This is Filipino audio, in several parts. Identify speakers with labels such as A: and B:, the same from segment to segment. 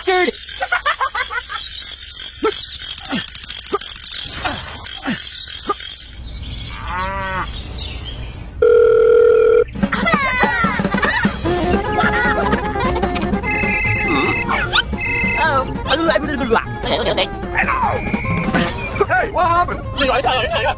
A: bastard! Okay.
B: Hey, what happened?
A: Okay. Okay.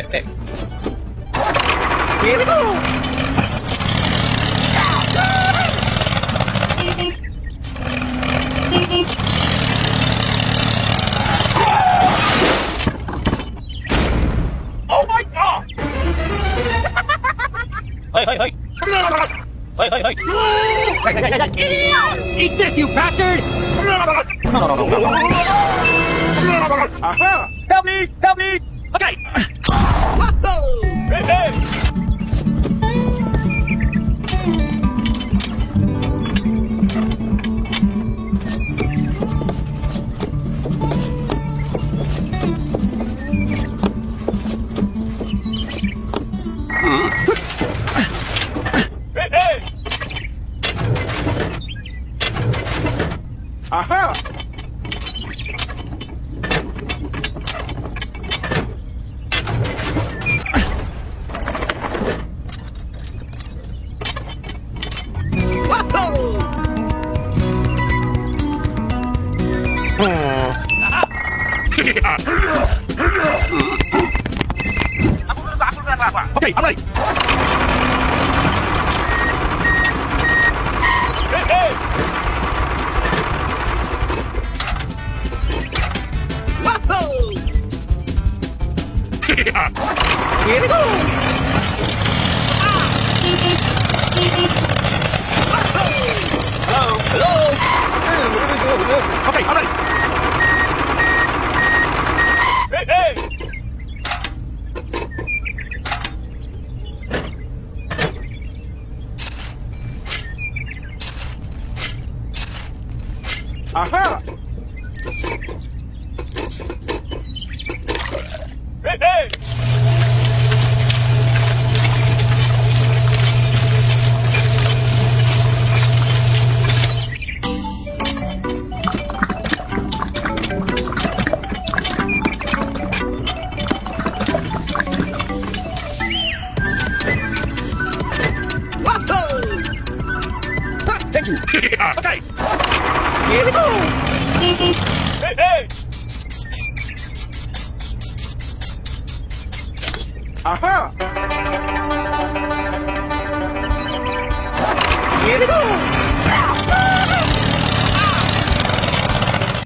A: Okay. Here we go.
B: Oh my god!
A: Hey. Eat this, you bastard!
B: Aha!
C: Help me! Help me!
A: Okay.
B: Hey! Hey! Aha!
C: Okay, aray!
B: Hey!
A: Here we go.
C: Okay, aray!
B: Hey! Aha! Hey!
C: Thank you!
B: Okay!
A: Here we go.
B: Hey! Aha!
A: Here we go.